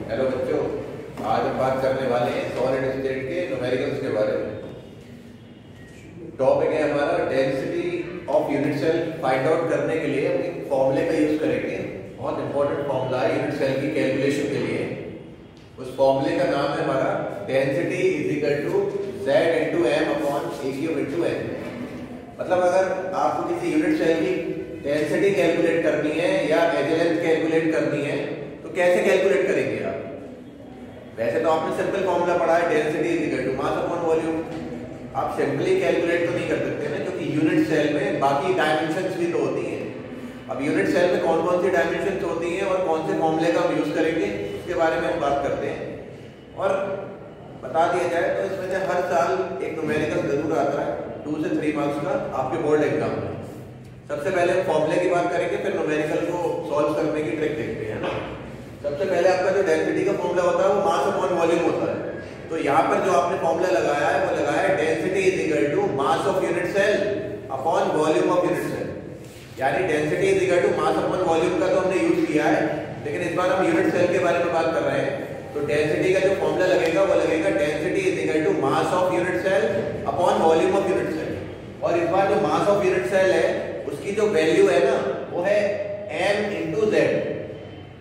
Hello बच्चों, आज हम बात करने वाले हैं सॉलिड स्टेट के न्यूमेरिकल्स के बारे में। टॉपिक है हमारा density of unit cell. Find out करने के लिए हम एक फॉर्मूले का यूज करेंगे। बहुत इंपॉर्टेंट फॉर्मूला है यूनिट सेल की कैलकुलेशन के लिए। उस फॉर्मूले का नाम है हमारा density is equal to Z into M upon A cube into N. मतलब अगर आपको किसी यूनिट सेल की डेंसिटी कैलकुलेट करनी है या एज लेंथ कैलकुलेट करनी है तो कैसे कैलकुलेट करेंगे आप? वैसे तो आपने सिंपल फॉर्मूला पढ़ा है, density is equal to mass upon volume. आप सिंपली कैलकुलेट तो नहीं कर सकते ना, क्योंकि यूनिट सेल में बाकी डायमेंशंस भी तो होती हैं। अब यूनिट सेल में कौन कौन सी डायमेंशंस होती हैं और कौन से फॉर्मूले का हम यूज करेंगे उसके बारे में हम बात करते हैं। और बता दिया जाए तो इसमें से हर साल एक न्यूमेरिकल जरूर आता है 2 से 3 मार्क्स का आपके बोर्ड एग्जाम में। सबसे पहले हम फॉर्मूले की बात करेंगे, फिर न्यूमेरिकल को सॉल्व करने की ट्रिक देखते हैं ना। सबसे पहले आपका जो डेंसिटी का फॉर्मूला होता है वो मास अपॉन वॉल्यूम होता है। तो यहाँ पर जो आपने फॉर्मूला लगाया है वो लगाया है density is equal to mass of unit cell upon volume of unit cell. यानी density is equal to mass upon volume का तो हमने यूज किया है, लेकिन इस बार हम यूनिट सेल के बारे में बात कर रहे हैं। तो डेंसिटी का जो फॉर्मूला लगेगा वो लगेगा density is equal to mass of unit cell upon volume of unit cell. और इस बार जो मास ऑफ यूनिट सेल है उसकी जो वैल्यू है ना वो है m into Z.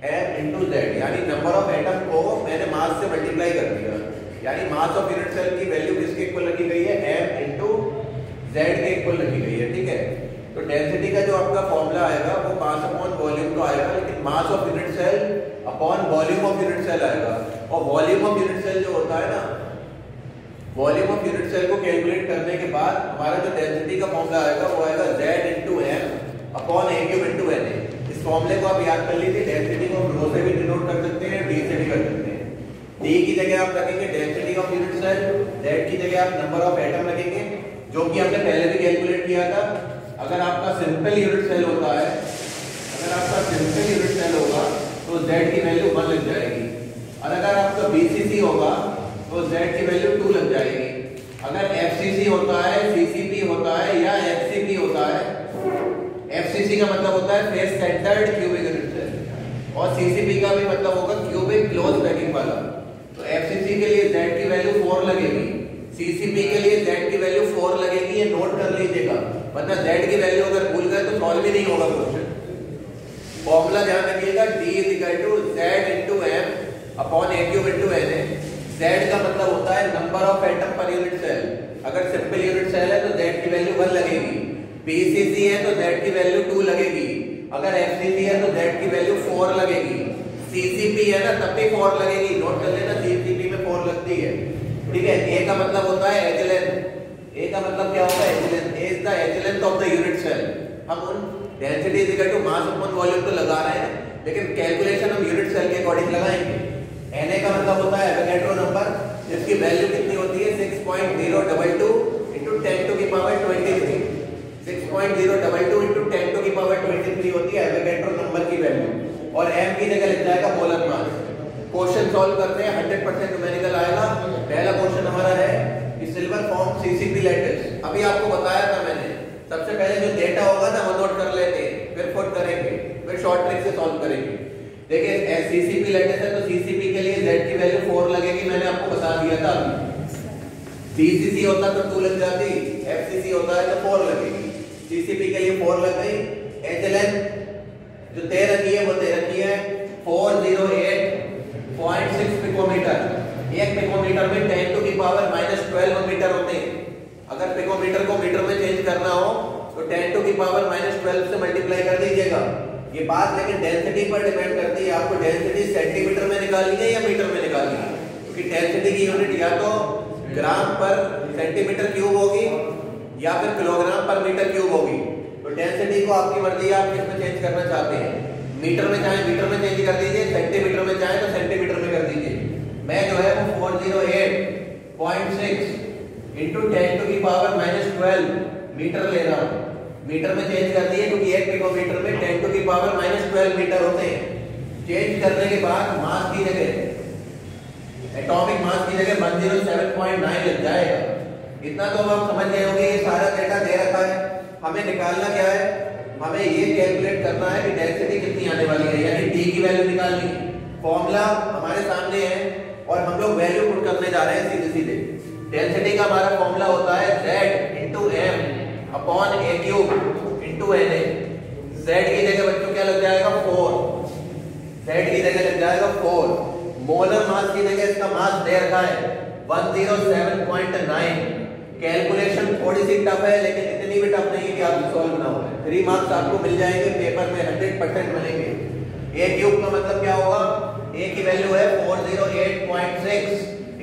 m into Z यानी नंबर ऑफ एटम को मैंने मास से मल्टीप्लाई कर दिया। यानी मास ऑफ यूनिट सेल की वैल्यू किसके इक्वल रखी गई है? m इंटू जेड के इक्वल रखी गई है। ठीक है, तो डेंसिटी का जो आपका फॉर्मूला आएगा वो मास अपॉन वॉल्यूम तो आएगा, लेकिन mass of unit cell upon volume of unit cell आएगा। और वॉल्यूम ऑफ यूनिट सेल जो होता है ना, वॉल्यूम ऑफ यूनिट सेल को कैलकुलेट करने के बाद हमारा जो डेंसिटी का फॉर्मूला आएगा वो आएगा Z इंटू एम अपॉन ए क्यूब इंटू एन। इस फॉर्मूले को आप याद कर लीजिए। डेंसिटी को हम रो से भी डिनोट कर सकते हैं, डी से भी कर सकते हैं। डी की जगह आप रखेंगे density of unit cell, Z की जगह आप नंबर ऑफ एटम रखेंगे, जो कि हमने पहले भी कैलकुलेट किया था। अगर आपका सिंपल यूनिट सेल होता है, अगर आपका सिंपल यूनिट सेल होगा तो Z की वैल्यू 1 लग जाएगी। और अगर आपका BCC होगा तो Z की वैल्यू 2 लग जाएगी। अगर FCC होता है, CCP होता है या FCP होता है, FCC का मतलब होता है face centred cubic unit cell और CCP का भी मतलब होगा क्यूबिक क्लोज पैकिंग वाला। तो FCC के लिए Z की वैल्यू 4 लगेगी, CCP के लिए Z की वैल्यू 4 लगेगी। ये नोट कर लीजिएगा, वरना Z की वैल्यू अगर भूल गए तो सॉल्व ही नहीं होगा क्वेश्चन। फॉर्मूला ध्यान रखिएगा, D is equal to Z into M upon A cube into N है। Z का मतलब होता है number of atom per unit cell. अगर सिंपल यूनिट सेल है तो Z की वैल्यू 1 लगेगी। BCC है तो Z की वैल्यू 2 लगेगी। अगर FCC है तो Z की वैल्यू 4 लगेगी। CCP है ना तब भी 4 लगेगी। नोट कर लेना, CCP में 4 लगती है। ठीक है, A का मतलब होता है एज लेंथ। A का मतलब क्या होता है? Edge length. A is the edge length of the unit cell. हम उन density is equal to mass upon volume तो लगा रहे हैं, लेकिन कैलकुलेशन हम यूनिट सेल के अकॉर्डिंग लगाएंगे। Na का मतलब होता है एवोगैड्रो नंबर, जिसकी वैल्यू कितनी होती है? 6.022 into 10 to the power 23। 6.022 into 10 to the power 23 होती है एवोगैड्रो नंबर की वैल्यू। और m की जगह लिख जाएगा मोलर मास। क्वेश्चन सॉल्व करते हैं, 100% न्यूमेरिकल आएगा। पहला क्वेश्चन हमारा है कि सिल्वर फॉर्म CCP लैटिस। अभी आपको बताया था मैंने, सबसे पहले जो डेटा होगा ना वो नोट कर लेते हैं, फिर फुट करेंगे, फिर शॉर्ट ट्रिक से सॉल्व करेंगे। देखिए CCP लैटिस है तो CCP के लिए Z की वैल्यू 4 लगेगी, मैंने आपको बता दिया था। BCC होता तो 2 लग जाती, FCC होता है तो 4 लगेगी। CCP के लिए 4 लग गई। एज लेंथ जो दे रखी है वो दे रखी है 408.6 पिकोमीटर। एक पिकोमीटर में 10 to the power -12 मीटर होते हैं। अगर पिकोमीटर को मीटर में चेंज करना हो तो 10 to the power -12 से मल्टीप्लाई कर दीजिएगा। ये बात लेकिन डेंसिटी पर डिपेंड करती है, आपको डेंसिटी सेंटीमीटर में निकालनी है या मीटर में निकालनी है, क्योंकि डेंसिटी की यूनिट या तो ग्राम पर सेंटीमीटर क्यूब होगी या फिर किलोग्राम पर मीटर क्यूब होगी। तो डेंसिटी को आपकी मर्जी है, आप किसमें चेंज करना चाहते हैं। मीटर में चाहे मीटर में चेंज कर दीजिए, सेंटीमीटर में चाहे तो सेंटीमीटर में कर दीजिए। मैं जो है वो 408.6 into 10 to the power -12 metre ले रहा हूँ। मीटर में चेंज कर दिए, क्योंकि एक पिकोमीटर में 10 to the power -12 मीटर होते हैं। चेंज करने के बाद मास की जगह, एटॉमिक मास की जगह 107.9 लग जाएगा। इतना तो आप समझ गए होंगे। ये सारा डेटा दे रखा है, हमें निकालना क्या है? हमें ये कैलकुलेट करना है कि डेंसिटी कितनी आने वाली है, यानी D की वैल्यू निकालनी है। फॉर्मूला हमारे सामने है और हम लोग वैल्यू पुट करने जा रहे हैं सीधे सीधे। डेंसिटी का हमारा फॉर्मूला होता है Z into M upon A cube into N A. Z की जगह बच्चों क्या लग जाएगा 4, Z की जगह लग जाएगा 4। मोलर मास की जगह इसका मास दे रखा है 107.9। कैलकुलेशन थोड़ी सी टफ है लेकिन इतनी भी टफ नहीं है कि आप सॉल्व ना हो। 3 मार्क्स आपको मिल जाएंगे पेपर में, 100% मिलेंगे। ए क्यूब का मतलब क्या होगा, ए की वैल्यू है 408.6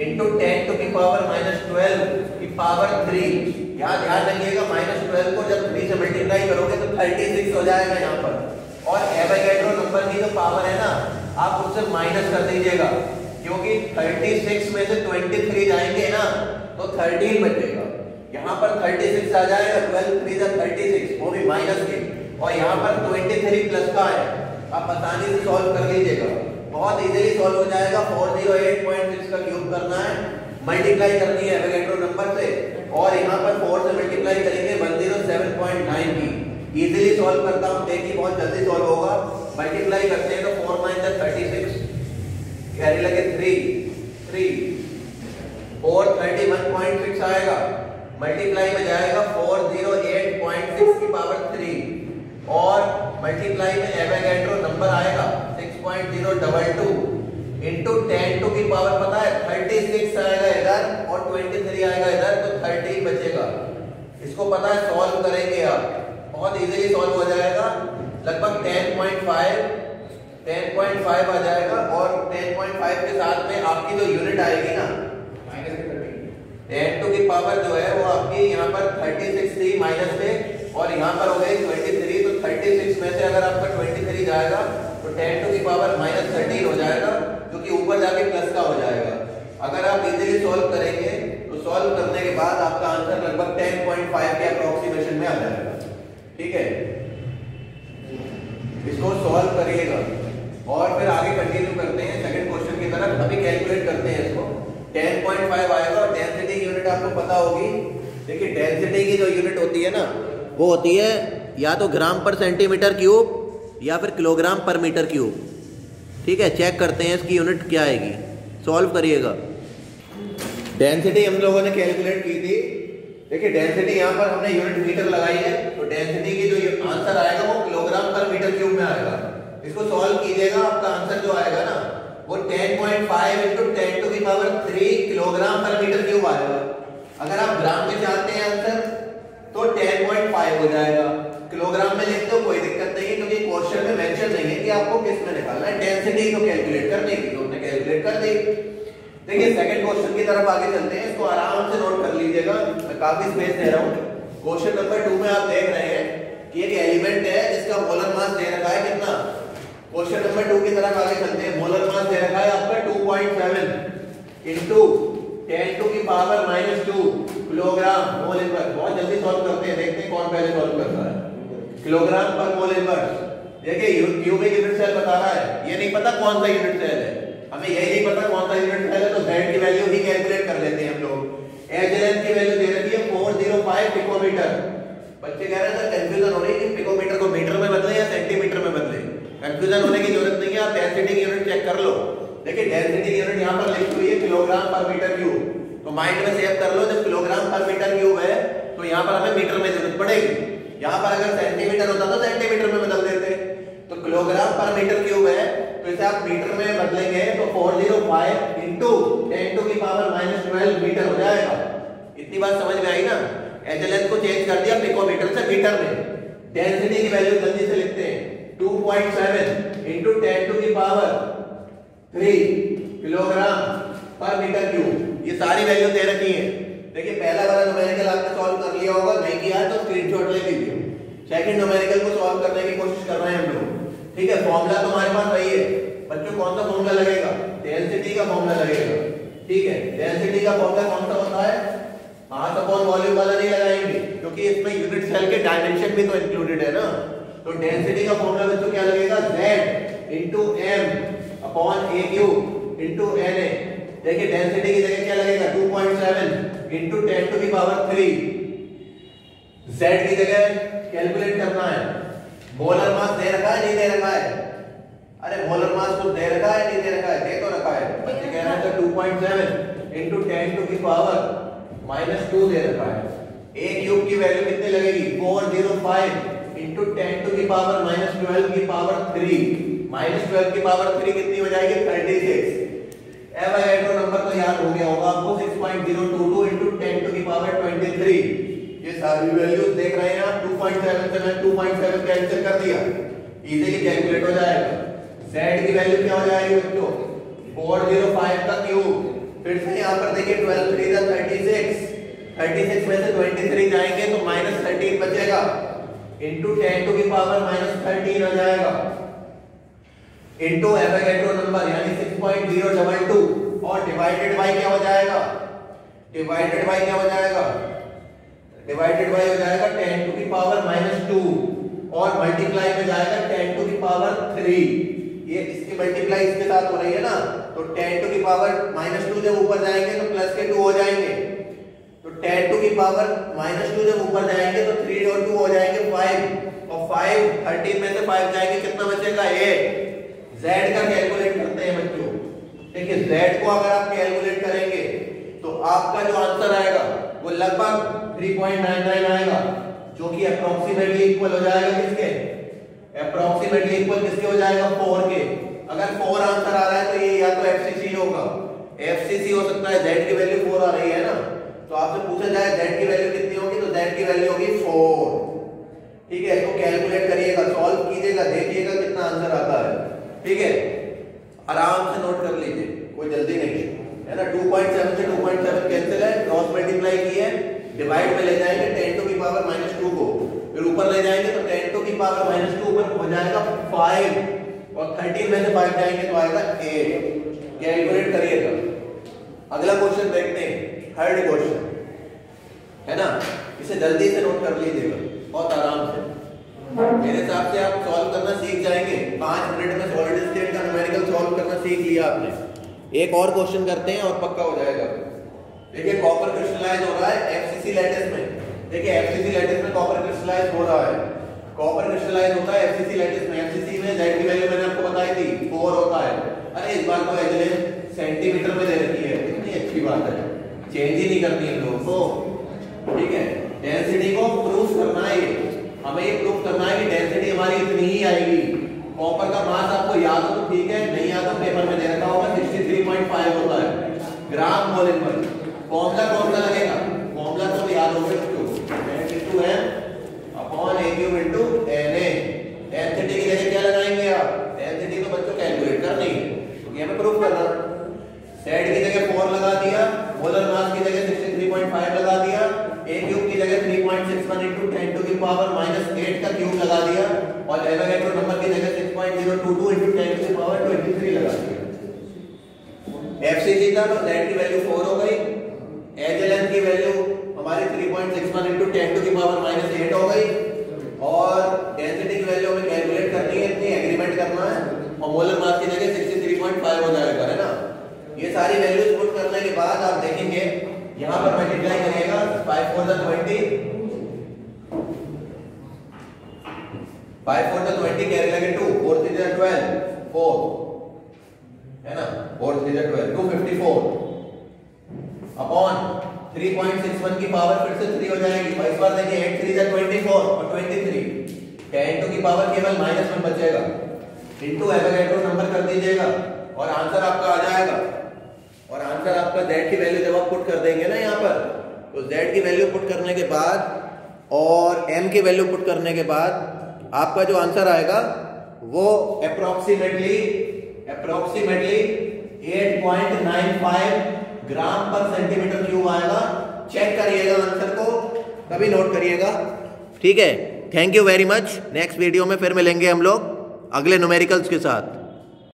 इंटू 10 टू की पावर -12 की पावर 3। यहाँ ध्यान रखिएगा -12 को जब 3 से मल्टीप्लाई करोगे तो 36 हो जाएगा यहाँ पर। और एवोगैड्रो नंबर की जो पावर है ना, आप उससे माइनस कर दीजिएगा क्योंकि 36 में से 23 जाएंगे ना तो 13 बचेगा। यहाँ पर 36 आ जाएगा, 12 3 जा 36, वो भी माइनस के। और यहाँ पर 23 प्लस का है, आप आसानी से सॉल्व कर लीजिएगा, बहुत इजीली सॉल्व हो जाएगा। 408.6 का क्यूब करना है, मल्टीप्लाई करनी है एवोगैड्रो नंबर से और यहाँ पर 4 से मल्टीप्लाई करेंगे 107.9 की। इजीली सॉल्व करता हूँ, देखिए बहुत जल्दी सॉल्व होगा। मल्टीप्लाई करते हैं तो 4 9 36, कैरी लगे 3 4 31.6 आएगा। मल्टीप्लाई में जाएगा 408.6 की पावर 3 और मल्टीप्लाई में एवोगैड्रो नंबर आएगा 6.022 इंटू 10 टू की पावर पता है 36 आएगा इधर और 23 आएगा इधर, तो 13 बचेगा। इसको पता है, सॉल्व करेंगे आप, बहुत इजीली सॉल्व हो जाएगा। लगभग 10.5 आ जाएगा और 10.5 के साथ में आपकी जो यूनिट आएगी ना 10 टू की पावर जो है वो आपकी यहाँ पर 36 थी माइनस में और यहाँ पर हो गई 23। तो 36 में से अगर आपका 23 जाएगा तो 10 टू की पावर -13 हो जाएगा, जो कि ऊपर जाके प्लस का हो जाएगा। अगर आप इजीली सॉल्व करेंगे तो सॉल्व करने के बाद आपका आंसर लगभग 10.5 के अप्रोक्सीमेशन में आ जाएगा। ठीक है, इसको सॉल्व करिएगा और फिर आगे कंटिन्यू करते हैं सेकंड क्वेश्चन की तरफ। अभी कैलकुलेट करते हैं इसको। 10.5 आएगा और डेंसिटी की यूनिट आपको पता होगी। देखिए डेंसिटी की जो यूनिट होती है ना वो होती है या तो ग्राम पर सेंटीमीटर क्यूब या फिर किलोग्राम पर मीटर क्यूब। ठीक है, चेक करते हैं इसकी यूनिट क्या आएगी, सॉल्व करिएगा। डेंसिटी हम लोगों ने कैलकुलेट की थी। देखिए डेंसिटी यहाँ पर हमने यूनिट मीटर लगाई है, तो डेंसिटी की जो आंसर आएगा वो किलोग्राम पर मीटर क्यूब में आएगा। इसको सॉल्व कीजिएगा, आपका आंसर जो आएगा ना वो 10.5 इंटू 10 टू की पावर 3 किलोग्राम पर मीटर क्यूब आएगा। अगर आप ग्राम में चाहते हैं आंसर तो 10.5 हो जाएगा। किलोग्राम में लिखते हो कोई दिक्कत नहीं है क्योंकि क्वेश्चन में मेंशन नहीं है कि आपको किस में निकालना है। डेंसिटी को कैलकुलेट करने की, तो हमने कैलकुलेट कर दी। देखिए सेकंड क्वेश्चन की तरफ आगे चलते हैं, इसको आराम से नोट कर लीजिएगा, मैं काफी स्पेस दे रहा हूँ। क्वेश्चन नंबर 2 में आप देख रहे हैं कि एक एलिमेंट है जिसका मोलर मास दे रखा है कितना। क्वेश्चन नंबर 2 की तरफ आगे चलते हैं। मोलर मास दे रखा है आपका 2.7 इंटू 10 टू की पावर -2 किलोग्राम मोल इनवर्स। बहुत जल्दी सॉल्व करते हैं, देखते हैं कौन पहले सॉल्व करता है। किलोग्राम पर मोल इनवर्स। देखिए क्यूबिक यूनिट सेल बता रहा है, ये नहीं पता कौन सा यूनिट सेल है, हमें यही नहीं पता कौन सा यूनिट सेल है, तो Z की वैल्यू ही कैलकुलेट कर लेते हैं हम लोग। एच की वैल्यू दे रखी है 405 पिकोमीटर। बच्चे कह रहे हैं सर कंफ्यूजन हो रही है कि पिकोमीटर को मीटर में बदले या सेंटीमीटर में बदले। कंफ्यूजन होने की जरूरत नहीं है, आप डेंसिटी की यूनिट चेक कर लो। देखिए डेंसिटी की यूनिट यहाँ पर लिखी हुई है किलोग्राम पर मीटर क्यूब, तो माइंड में सेव कर लो जब किलोग्राम पर मीटर क्यूब है तो यहाँ पर हमें मीटर में जरूरत पड़ेगी। यहाँ पर अगर सेंटीमीटर होता तो सेंटीमीटर में बदल देते, तो किलोग्राम पर मीटर क्यूब है तो इसे आप मीटर में बदलेंगे तो 405 इंटू 10 टू की पावर -12 मीटर हो जाएगा। इतनी बात समझ में आई ना। एचएलएस को चेंज कर दिया पिकोमीटर से मीटर में। डेंसिटी की वैल्यू जल्दी से लिखते हैं 2.7 इंटू 10 टू की पावर 3 किलोग्राम पर मीटर क्यूब। ये सारी वैल्यू दे रखी है। देखिए पहला वाला न्यूमेरिकल आपने सॉल्व कर लिया होगा, नहीं किया है तो स्क्रीनशॉट ले लीजिए। सेकंड न्यूमेरिकल को सॉल्व करने की कोशिश कर रहे हैं हम लोग। ठीक है, फॉर्मूला तो हमारे पास वही है बच्चों। कौन सा फॉर्मूला लगेगा? डेंसिटी का फॉर्मूला लगेगा। ठीक है, डेंसिटी का फॉर्मूला कौन सा होता है? मास अपॉन वॉल्यूम वाला नहीं लगाएंगे क्योंकि इसमें यूनिट सेल के डायमेंशन भी तो इंक्लूडेड है ना। तो डेंसिटी का फॉर्मूला बच्चों क्या लगेगा? Z into M upon A cube into N A. देखिए डेंसिटी की जगह क्या लगेगा? 2.7 इंटू 10 टू की पावर 3। Z की जगह कैलकुलेट करना है। मोलर मास दे रखा है, नहीं दे रखा है? अरे मोलर मास कुछ दे रखा है नहीं दे रखा है? दे तो रखा है। बच्चे कह रहे हैं 2.7 into 10 to the power -2 दे रखा है। a क्यूब की वैल्यू कितनी लगेगी? 405 into 10 to the power -12 की पावर 3। -12 की पावर 3 कितनी हो जाएगी? 36। एवोगाड्रो नंबर तो याद हो गया होगा आपको, 6.022 into 10 to the power 23। ये सारी वैल्यूज देख रहे हैं आप, 2.7 से मैं 2.7 कैंसिल कर दिया, इजीली कैलकुलेट हो जाएगा। z की वैल्यू क्या हो जाएगी बच्चों? 405 का क्यूब। फिर से यहाँ पर देखिए 12 3 जा 36, 36 में से 23 जाएंगे तो -13 बचेगा, इनटू 10 टू की पावर -13 हो जाएगा, इनटू एवोगाड्रो नंबर यानी 6.022 और डिवाइडेड बाय क्या हो जाएगा? डिवाइडेड बाय क्या हो जाएगा? डिवाइडेड बाय हो जाएगा 10 टू की पावर -2 और मल्टीप्लाई में जाएगा 10 टू की पावर 3। ये इसकी मल्टीप्लाई इसके साथ हो रही है ना, तो 10 टू की पावर -2 जब ऊपर जाएंगे तो प्लस के 2 हो जाएंगे, तो 10 टू की पावर -2 जब ऊपर जाएंगे तो 3 और 2 हो जाएंगे 5 और 5 13 में से 5 जाएंगे, कितना बचेगा? 8। z का कैलकुलेट करते हैं बच्चों। देखिए z को अगर आप कैलकुलेट करेंगे तो आपका जो आंसर आएगा वो लगभग 3.99 आएगा, जो कि अप्रोक्सीमेटली इक्वल हो जाएगा किसके? अप्रोक्सीमेटली इक्वल किसके हो जाएगा? 4 के। अगर 4 आंसर आ रहा है तो ये या तो FCC होगा, FCC हो सकता है, z की वैल्यू 4 आ रही है ना, तो आपसे पूछा जाए z की वैल्यू कितनी होगी, तो z की वैल्यू होगी 4। ठीक है, तो कैलकुलेट करिएगा, सॉल्व कीजिएगा, देखिएगा कितना आंसर आता है। ठीक है, आराम से नोट कर लीजिए, कोई जल्दी नहीं है ना। 2.7 से 2.7 कैंसिल है, क्रॉस मल्टीप्लाई की है, डिवाइड में ले जाएंगे 10 टू की पावर -2 को, फिर ऊपर ले जाएंगे तो 10 टू की पावर -2 ऊपर हो जाएगा 5 और 13 में से 5 जाएंगे तो आएगा 8। कैलकुलेट करिएगा। अगला क्वेश्चन देखते हैं, थर्ड क्वेश्चन है ना, इसे जल्दी से नोट कर लीजिएगा, बहुत आराम से। मेरे हिसाब से आप सॉल्व करना सीख जाएंगे, 5 मिनट में सॉलिड स्टेट का न्यूमेरिकल सॉल्व करना सीख लिया आपने। एक और क्वेश्चन करते हैं और पक्का हो जाएगा। देखिए कॉपर क्रिस्टलाइज हो रहा है FCC लैटिस में। देखिए FCC लैटिस में कॉपर क्रिस्टलाइज हो रहा है, कॉपर क्रिस्टलाइज होता है FCC लैटिस में। FCC में z की वैल्यू मैंने आपको बताई थी 4 होता है। अरे इस बार तो एजलेस सेंटीमीटर में दे रखी है, कितनी अच्छी बात है, चेंज ही नहीं करनी है लोगों को। ठीक है, डेंसिटी को प्रूफ करना है, हमें ये प्रूफ करना है कि डेंसिटी हमारी इतनी ही आएगी। कॉपर का मास आपको याद हो तो ठीक है, नहीं याद तो पेपर में दे रखा होगा, 63.5 होता है ग्राम मोल पर। फॉर्मूला कौन सा लगेगा? फॉर्मूला तो याद होगा बच्चों, n/a³ Na। डेंसिटी की जगह क्या लगाएंगे आप? डेंसिटी तो बच्चों कैलकुलेट करनी है, तो ये हमें प्रूफ करना। z की जगह 4 लगा दिया, मोलर मास की जगह 63.5 लगा दिया, a³ की जगह 3.61 into 10 to the power -8 का क्यूब लगा दिया और एवोगाड्रो नंबर की जगह 6.022 into 10 to the power 23 लगा दिया। FCC था तो z की वैल्यू 4 हो गई, HLN की वैल्यू हमारी 3.61 into 10 to the power -8 हो गई और डेंसिटी की वैल्यू हमें कैलकुलेट करनी है, इतनी एग्रीमेंट करना है और मोलर मास की जगह 63.5 हो जाएगा, है ना। ये सारी वैल्यूज पुट करने के बाद आप देखेंगे यहां पर मल्टीप्लाई करिएगा, 5 4 जा 20, 5 4 जा 20 कैरी लगे 2, 4 3 जा 12, 4 है ना, 4 3 जा 12, 254 अपॉन 3.61 की पावर फिर से 3 हो जाएगी। इस बार देखिए 8 3 जा 24 और 23, 10 टू की पावर केवल -1 बचेगा, इनटू एवोगाड्रो नंबर कर दीजिएगा और आंसर आपका आ जाएगा। और आंसर आपका z की वैल्यू जब आप पुट कर देंगे ना यहाँ पर, तो z की वैल्यू पुट करने के बाद और m की वैल्यू पुट करने के बाद आपका जो आंसर आएगा वो अप्रोक्सीमेटली 8.95 ग्राम पर सेंटीमीटर क्यूब आएगा। चेक करिएगा आंसर को, कभी नोट करिएगा। ठीक है, thank you very much. Next video में फिर मिलेंगे हम लोग अगले न्यूमेरिकल्स के साथ।